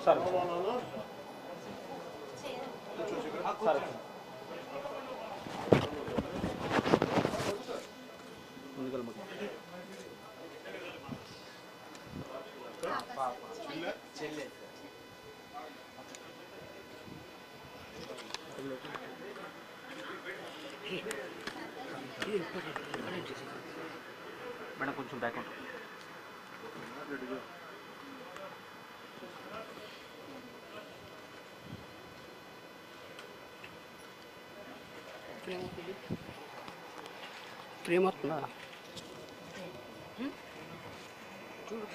సరే సరే ముందుకెళ్ళి చెల్లె మేడం కొంచెం బ్యాక్ ఉంటుంది ప్రేమ వస్తుందా చూడు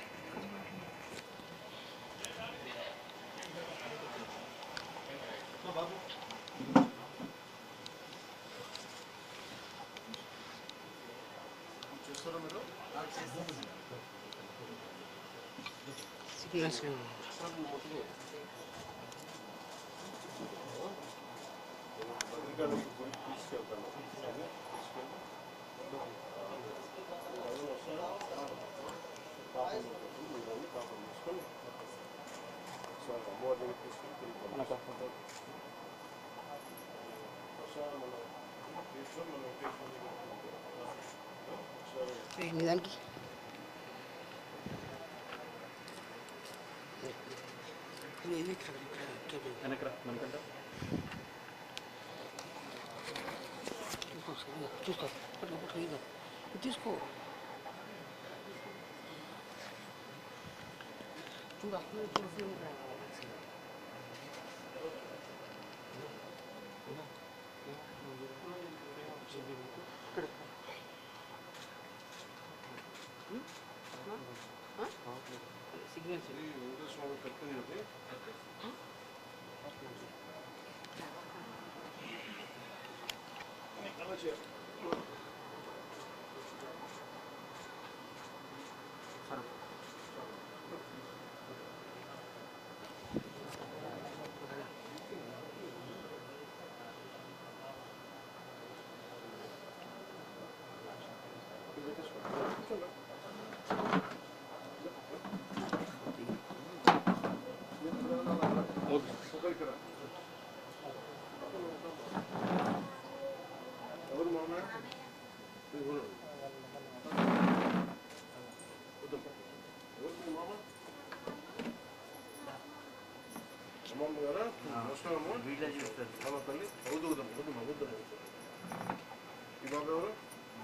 నిజానికి వెనకరా మనకంట చూసుకో తీసుకో చూడు అక్కడ చూసి సిగ్నల్స్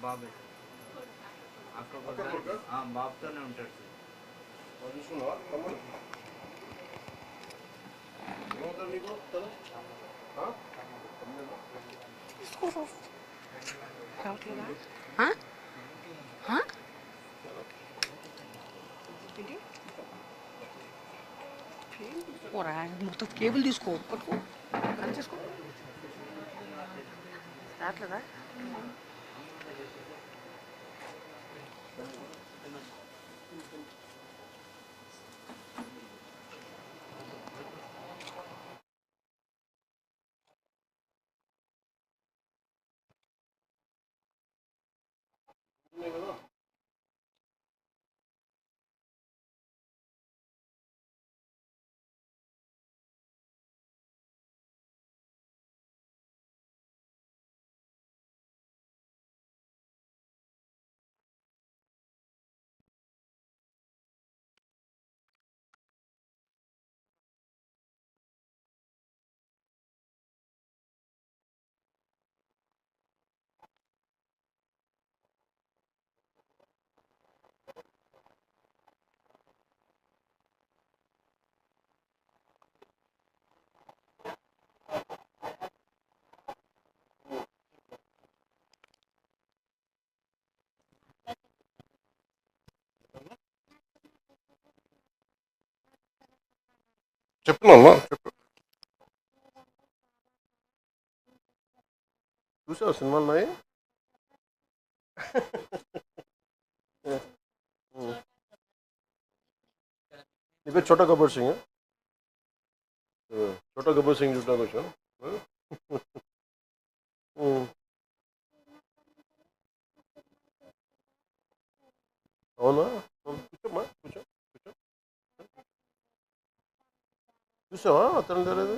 బాబే బాబుతోనే ఉంటాడు సార్ చూసుకున్నావా తమ్ముడు ఏమవుతాడు నీకు తను మొత్తం కేబుల్ తీసుకో పట్టుకో కట్ చేసుకో రావట్లేదా చెప్తున్నామ్మా చెప్పు చూసావు సినిమాలు ఉన్నాయి నీ పేరు చోటా గబ్బర్ సింగ్ చోటా గబ్బర్ సింగ్ చూడడానికి వచ్చాను అవునా కూర్చోమ్మా కూర్చో కూర్చో చూసావా అతను తెలియదు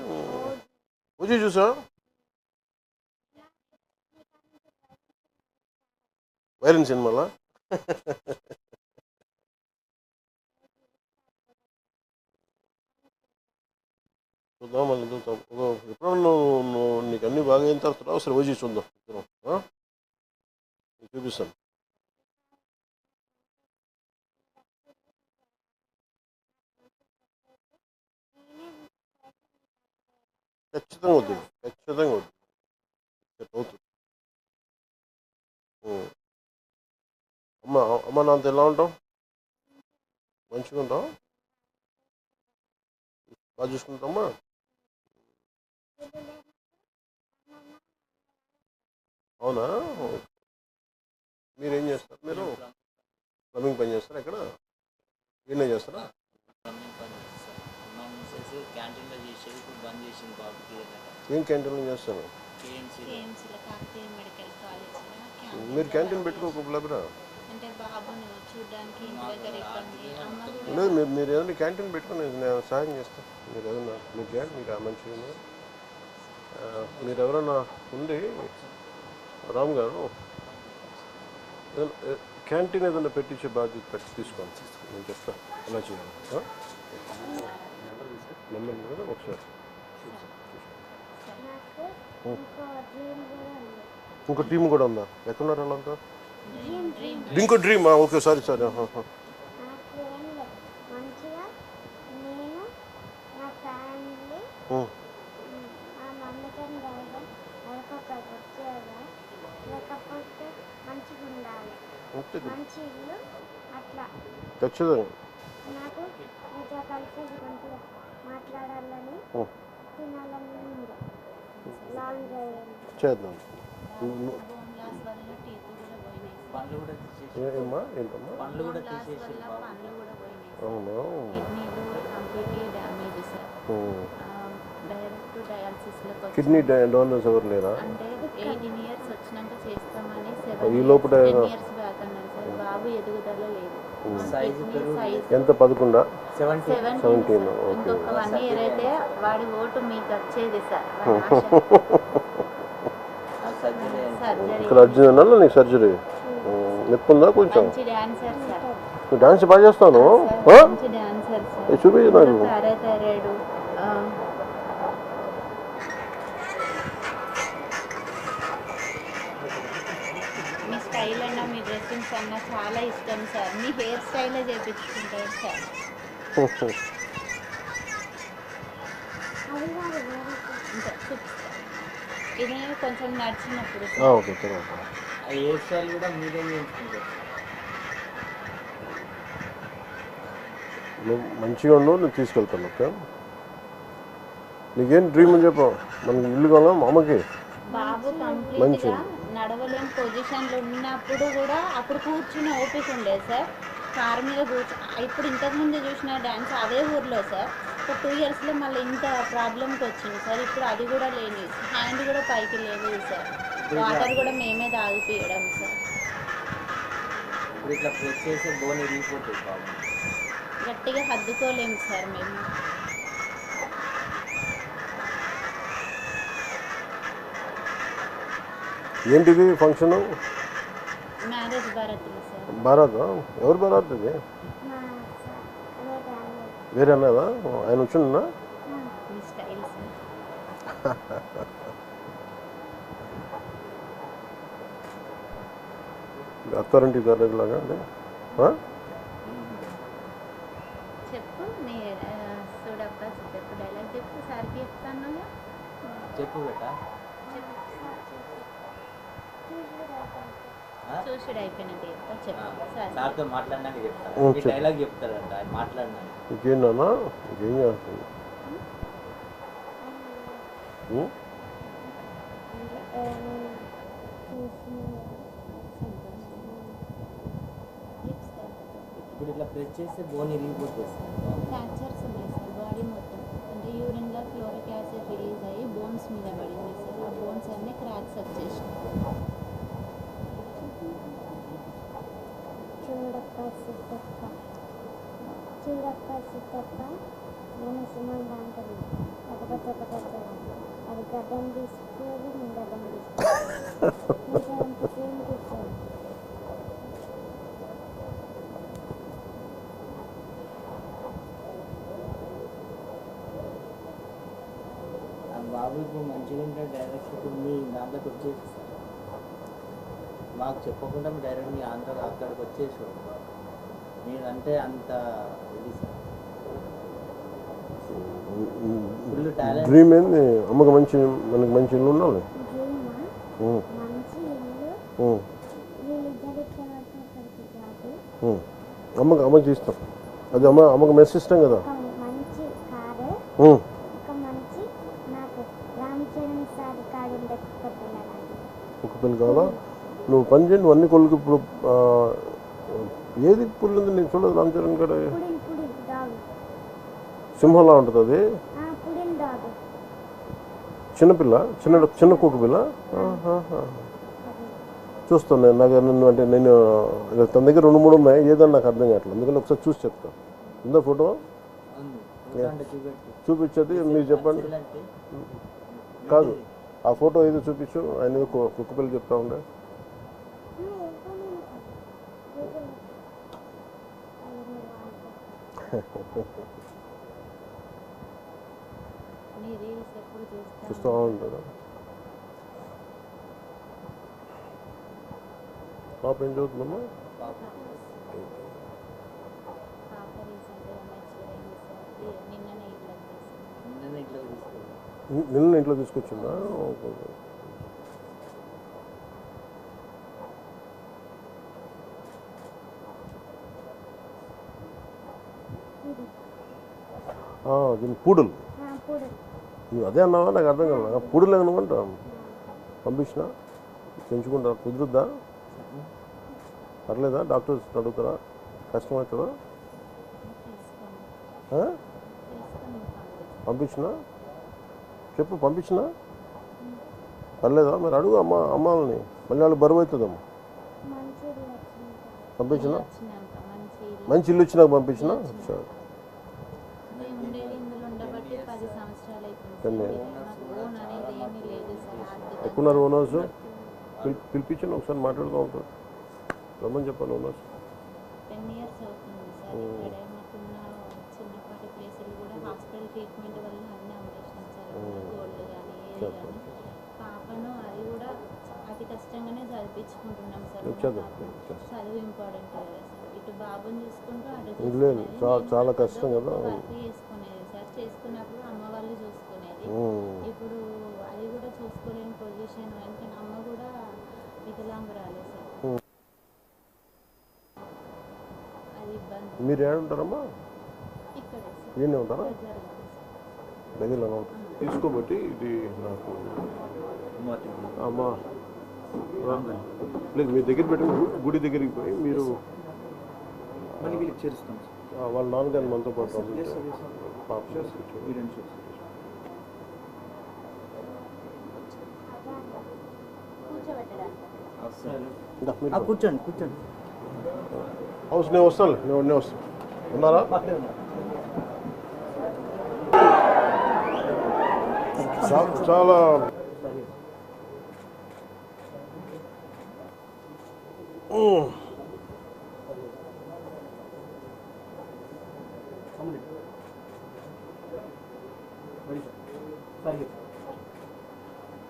పూజ చూసావా వైరన్ సినిమాలా చూద్దాం మళ్ళీ చూద్దాం ఎప్పుడన్నా నువ్వు నీకు అన్నీ బాగా అయిన తర్వాత ఒకసారి ఓజీ చూద్దాం చూపిస్తాను ఖచ్చితంగా వద్దు ఖచ్చితంగా వద్దు అవుతుంది అమ్మ అమ్మ నాంత ఎలా ఉంటావు మంచిగా ఉంటావు బాగా చూసుకుంటామా అవునా మీరేం చేస్తారు మీరు ప్లంబింగ్ పని చేస్తారా ఇక్కడ ఈయనే చేస్తారా ఏం క్యాంటీన్లో చేస్తాను మీరు క్యాంటీన్ పెట్టుకోకపోలేబరా లేదు మీరు ఏదైనా క్యాంటీన్ పెట్టుకుని నేను సహాయం చేస్తాను మీరు ఏదైనా మీరు చేయండి మీకు మంచిగా మీరు ఎవరైనా ఉండి రామ్ గారు క్యాంటీన్ ఏదైనా పెట్టించే బాధ్యత పెట్టి తీసుకోండి నేను చెప్తాను ఎలా చేయాలి నెంబర్ కదా ఒకసారి ఇంకో టీం కూడా ఉందా ఎక్కడున్నారు వాళ్ళంతా ఇంకో డ్రీమ్ ఓకే సారీ సారీ ఖచ్చితంగా చేద్దాం ఏమా ఏంటమ్మా అవునా కిడ్నీ డోనర్స్ ఎవరు లేరా ఈ లోపల ఎంత 11 17 ఓకే వాడి ఓటు మీకు వచ్చేది సార్ ఇక్కడ అర్జున్ నీకు సర్జరీ నొప్పి ఉందా కొంచెం డాన్స్ బాగా చేస్తాను చూపించు నాకు మీ స్టైల్ అన్న మీ డ్రెస్సింగ్స్ అన్న చాలా ఇష్టం సార్ మీ హెయిర్ స్టైలే చేయించుకుంటారు సార్ ఇది కొంచెం నడిచినప్పుడు ఓకే హెయిర్ స్టైల్ కూడా మీరే చేయించుకుంటారు నువ్వు మంచిగా ఉండవు నువ్వు తీసుకెళ్తాను ఓకే నీకేం డ్రీమ్ అని చెప్పు మనకి ఇల్లు కావాలా మా అమ్మకి బాబు కంప్లీట్గా నడవలేని పొజిషన్లో ఉన్నప్పుడు కూడా అప్పుడు కూర్చుని ఓపిక ఉండేది సార్ కారు మీద ఇప్పుడు ఇంతకుముందు చూసిన డ్యాన్స్ అదే ఊర్లో సార్ ఒక 2 ఇయర్స్లో మళ్ళీ ఇంత ప్రాబ్లంకి వచ్చింది సార్ ఇప్పుడు అది కూడా లేని హ్యాండ్ కూడా పైకి లేదు సార్ వాటర్ కూడా మేమే తాగిపోయడం సార్ ఇట్లా ప్రెస్ చేసి బోన్ ఇరిగిపోతుంది గట్టిగా హద్దుకోలేము సార్ మేము ఏంటిది function marriage Bharat sir Bharat ఎవరు భారత్ ఇది వేరే అన్నదా ఆయన వచ్చిండా మీ స్టైల్ సార్ అత్తారింటికి తరగలాగా అదే చెప్పు మీ చూడబ్బా చెప్పు డైలాగ్ చెప్పు సార్కి చెప్తాను చెప్పు బేటా చూసుడు అయిపోయినట్టు చెప్తా చెప్పు సార్ సార్తో మాట్లాడినాక చెప్తాను ఈ డైలాగ్ చెప్తారంట ఆయన మాట్లాడినాక ఇంకేంటన్నా ఇంకేం చేస్తుంది ఇప్పుడు ఇట్లా ప్రెస్ చేస్తే బోన్ ఇరిగిపోతుంది ఫ్రాక్చర్స్ ఉన్నాయి సార్ బాడీ మొత్తం అంటే యూరిన్లో ఫ్లోరిక్ యాసిడ్ రిలీజ్ అయ్యి బోన్స్ మీద పడింది సార్ ఆ బోన్స్ అన్నీ క్రాక్స్ వచ్చేసినాయి చూడప్ప సిద్ధప్ప నేను సుమంగా అంటాను ఒకటి అది గడ్డం తీసుకోవాలి నేను గడ్డం తీసుకోవాలి అంత సేమ్ తీసుకోవాలి. ఆ బాబు ఇప్పుడు మంచిగా ఉంటే డైరెక్ట్ ఇప్పుడు మీ దాంట్లోకి వచ్చేసి మాకు చెప్పకుండా డైరెక్ట్ మీ ఆంధ్ర అక్కడికి వచ్చేసాడు. మీరంటే అంత ఇది సార్ ఫుల్ టాలెంట్. డ్రీమ్ ఏంది? అమ్మకి మనకి మంచి ఇల్లు ఉండాలి. డ్రీమా మంచి ఇల్లు వీళ్ళిద్దరు ఇట్లా అక్కడికి జాబు అమ్మకి ఇస్తాం. అది అమ్మకి మెస్ ఇష్టం కదా. ఒక మంచి కారు ఒక మంచి నాకు రామ్ చరణ్ సార్ కారు ఉండే కుక్క పిల్లలు ఒక పిల్లలు కావాలా? నువ్వు పని చేయండి, నువ్వు అన్ని కొడుకు ఇప్పుడు ఏది పుల్లు ఉంది నేను చూడదు. రామ్ చరణ్ కాడ పుడిల్ డాగ్ సింహంలా ఉంటుంది అది. పుడిల్ డాగ్ చిన్నపిల్ల చిన్న కుక్క పిల్ల. చూస్తాను నేను. నాకు నన్ను అంటే నేను తన దగ్గర 2-3 ఉన్నాయి. ఏదన్నా నాకు అర్థం కావట్లేదు. అందుకని ఒకసారి చూసి చెప్తాను. ఉందా ఫోటో? చూపించేది మీరు చెప్పండి. కాదు ఆ ఫోటో ఏదో చూపించు. ఆయన ఏదో కుక్క పిల్ల చెప్తా ఉండే. చూస్తూ ఉంటాడు. పాప ఏం చదువుతుందమ్మా? నిన్న ఇంట్లో తీసుకొచ్చిందా? దీన్ని పూడలు. నువ్వు అదే అన్నావా? నాకు అర్థం కాదు. పూడలు ఏమనుకుంటా పంపించిన పెంచుకుంటా కుదురుద్దా? పర్లేదా? డాక్టర్స్ అడుగుతారా? కష్టమవుతుందా? పంపించిన చెప్పు. పంపించిన పర్లేదా? మీరు అడుగు అమ్మాలని. మళ్ళీ వాళ్ళు బరువు అవుతుందమ్మా. పంపించిన మంచి ఇల్లు ఇచ్చి నాకు పంపించిన. సరే ఎక్కున్నారు ఓనర్స్. పిలిపించండి ఒకసారి మాట్లాడుతూ ఉంటారు. రమ్మని చెప్పాను ఓనర్స్. 10 years అవుతుంది సార్. ఇక్కడే మాకున్న చిన్నపాటి ప్లేసులు కూడా హాస్పిటల్ ట్రీట్మెంట్ వల్ల అన్నీ అమ్మేసినాం సార్. గోల్డ్ కానీ ఏది కానీ. పాపను అది కూడా అతి కష్టంగానే చదివించుకుంటున్నాం సార్. చదువు ఇంపార్టెంట్ కదా సార్. ఇటు బాబుని చూసుకుంటూ అటు చాలా కష్టం కదా. వర్క్ చేసుకునేది సార్. చేసుకున్నప్పుడు అమ్మ వాళ్ళు చూసుకునేది. ఇప్పుడు అది కూడా చూసుకోలేని పొజిషన్. అంటే అమ్మ కూడా వికలాంగురాలే సార్. మీరు ఏడుంటారమ్మా? ఈయనే ఉంటారా? దగ్గరలో ఉంటారు. తీసుకోబట్టి ఇది నాకు అమ్మా లేదు. మీ దగ్గర పెట్టుకుని గుడి దగ్గరికి పోయి మీరు వాళ్ళ నాన్నగారిని మనతో పాటు కూర్చోండి కూర్చోండి. హౌస్ నేను వస్తాను. నేను వస్తాను. ఉన్నారా? చాలా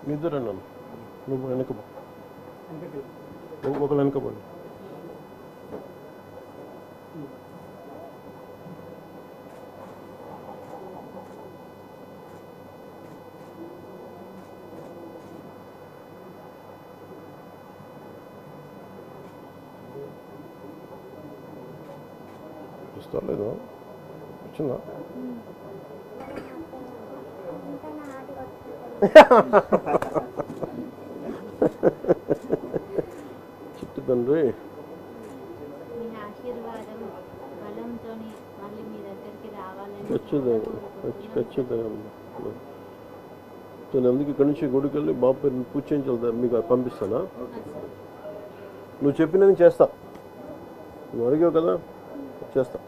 మీ ఇద్దరు అన్నాను. నువ్వు వెనకపో, ఒకరు వెనకపోండి. లేదు వచ్చిందా? చిట్టు తండ్రి ఖచ్చితంగా. నేను అందుకు ఇక్కడి నుంచి గుడికి వెళ్ళి బాబు పేరు పూజ చేయించాలి. మీకు పంపిస్తానా? నువ్వు చెప్పిన నేను చేస్తా. నువ్వు అడిగావు కదా, చేస్తా.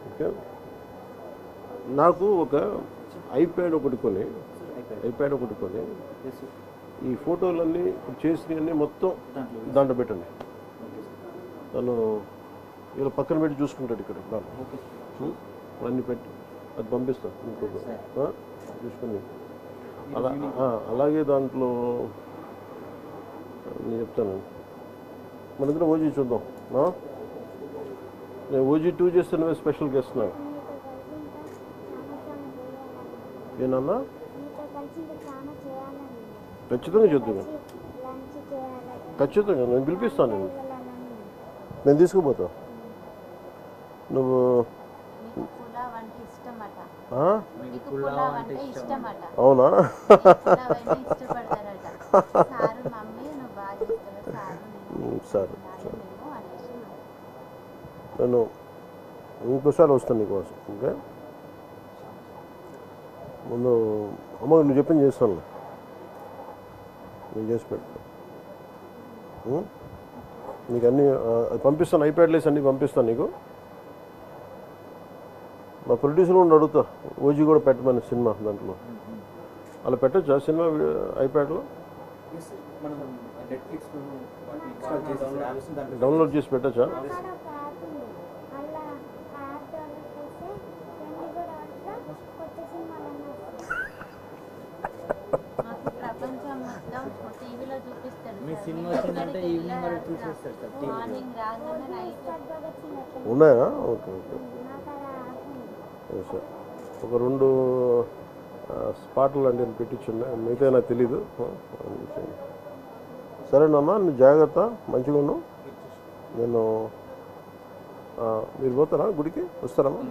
ఓకే. నాకు ఒక ఐప్యాడ్ ఒకటి కొని ఎస్ ఈ ఫోటోలన్నీ చేసినవన్నీ మొత్తం దాంట్లో దాంట్లో పెట్టండి. Okay sir. తను ఇలా పక్కన పెట్టి చూసుకుంటాడు ఇక్కడ దాంట్లో. ఓకే అన్నీ పెట్టి అది పంపిస్తాను ఇంకొక సరే. చూసుకొని అలాగే దాంట్లో నేను చెప్తాను. మన దగ్గర ఓజీ చూద్దాం. నేను ఓజీ 2 చేస్తే నువ్వే స్పెషల్ గెస్ట్ నాకు. ఏనన్నా మీతో కలిసి ఇంకా చాలా చేయాలని ఖచ్చితంగా చూద్దాం. లంచ్ చేయాలి ఖచ్చితంగా నేను పిలిపిస్తాను. వెళ్ళాలని నేను తీసుకుపోతా. నువ్వు మీకు పులావ్ అంటే ఇష్టమట. ఆ? మీకు పులావ్ అంటే ఇష్టమట. అవునా? పులావ్ అంటే ఇష్టపడతారట. సారు మమ్మీ నువ్వు బాగా చేస్తావు సారు నేను సరే మేము అనేసి నేను ఇంకోసారి వస్తాను నీకోసం. ఓకే. ముందు అమ్మ నువ్వు చెప్పింది చేస్తాను. నేను చేసి పెడతాను. నీకు అన్నీ అది పంపిస్తాను. ఐప్యాడ్లేసి అన్నీ పంపిస్తాను నీకు. మా ప్రొడ్యూసర్ కూడా అడుగుతా ఓజీ కూడా పెట్టమని సినిమా దాంట్లో అలా పెట్టచ్చా సినిమా ఐప్యాడ్లో ఎస్ మనం నెట్ఫ్లిక్స్లో వాటిని ఇన్స్టాల్ చేసి యాప్స్ దాంట్లో డౌన్లోడ్ చేసి పెట్టచ్చా? అక్కడ ఒక యాప్ ఉంది అలా యాప్ డౌన్లోడ్ చేస్తే 24 అవర్స్లో కొత్త సినిమాలన్నీ వస్తాయి. మాకు ప్రపంచం మొత్తం టీవీలో చూపిస్తాడు. మీ సినిమా వచ్చిందంటే ఈవినింగ్ వరకు చూసేస్తారు సార్ టీవీలో. మార్నింగ్ రాగానే నైట్ భగత్ సింగ్ ఎట్లా ఉన్నాయా? ఓకే ఓకే నాకు అలా యాప్ ఉంది. సార్ ఒక 2 స్పాట్లు అంటే నేను పెట్టించున్నా. మిగతా నాకు తెలీదు. సరేనమ్మా నువ్వు జాగ్రత్త మంచిగా ఉన్నావు. నేను మీరు పోతారా గుడికి? వస్తారమ్మా?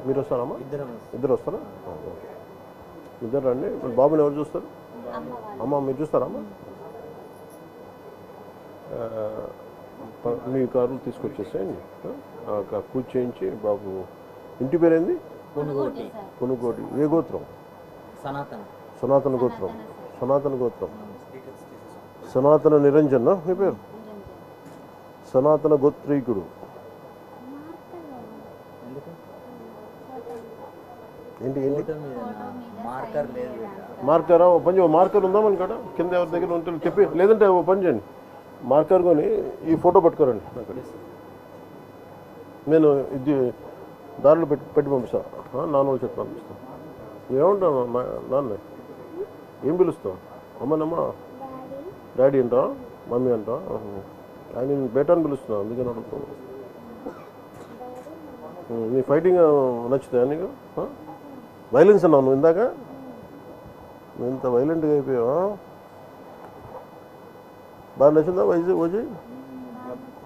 మీరు వస్తారమ్మా? ఇద్దరు వస్తారా? ఇద్దరు రండి. మరి బాబుని ఎవరు చూస్తారు? అమ్మ మీరు చూస్తారమ్మా? మీ కారు తీసుకొచ్చేసేయండి. పూజ చేయించి బాబు ఇంటి పేరేంది? కొనుగోటి కొనుగోటి. ఏ గోత్రం? సనాతన సనాతన గోత్రం. సనాతన గోత్రం. సనాతన నిరంజన్ మీ పేరు? సనాతన గోత్రీకుడు. ఎందుకు ఏంటి ఏంటి ఫోటో మీద మార్కర్ లేదు బేటా. మార్కరా? ఓ పని చేయండి. మార్కర్ ఉందా మన కాడ? కింద ఎవరి దగ్గర ఉంటే చెప్పి, లేదంటే ఓ పని చేయండి మార్కర్ కొని ఈ ఫోటో పట్టుకోరండి అక్కడ. నేను ఇది దారిలో పెట్టి పంపిస్తాను. నాన్న వాళ్ళు చెప్పి పంపిస్తాను. ఏమంటాను నాన్న ఏం పిలుస్తావు? అమ్మనమ్మ డాడీ అంటా మమ్మీ అంటా. ఆయన నేను బేటా అని పిలుస్తున్నాను అందుకని అడుగుతాను. నీ ఫైటింగ్ నచ్చుతాయా నీకు? వైలెన్స్ అన్నావు నువ్వు ఇందాక. నువ్వు ఇంత వైలెంట్గా అయిపోయావా? బాగా నచ్చిందా ఓజీ?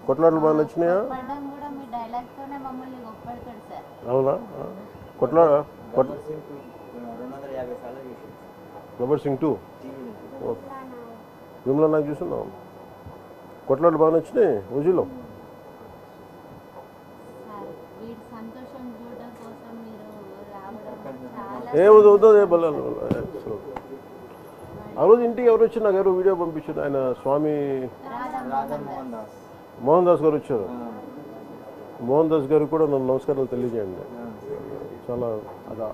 కొట్లాటలు బాగా నచ్చినాయా? పడడం కూడా మీ డైలాగ్ తోనే మమ్మల్ని గొప్పడతాడు సార్. అవునా? గబ్బర్ సింగ్ 250 సార్లు చూసి గబ్బర్ సింగ్ 2 టీవీలో. విమలా నాకు చూస్తున్నావు. కొట్లాటలు బాగా నచ్చినాయి ఓజీలో. సార్ వీడి సంతోషం చూడడం కోసం మీరు రావడం చాలా ఏ వద్దు ఏ బలాలు ఆ రోజు ఇంటికి ఎవరు వచ్చి నాకు ఎవరు వీడియో పంపించారు. ఆయన స్వామి రాధా మోహన్ దాస్. మోహన్ దాస్ గారు వచ్చారు. మోహన్ దాస్ గారికి కూడా నన్ను నమస్కారాలు తెలియజేయండి. చాలా అదా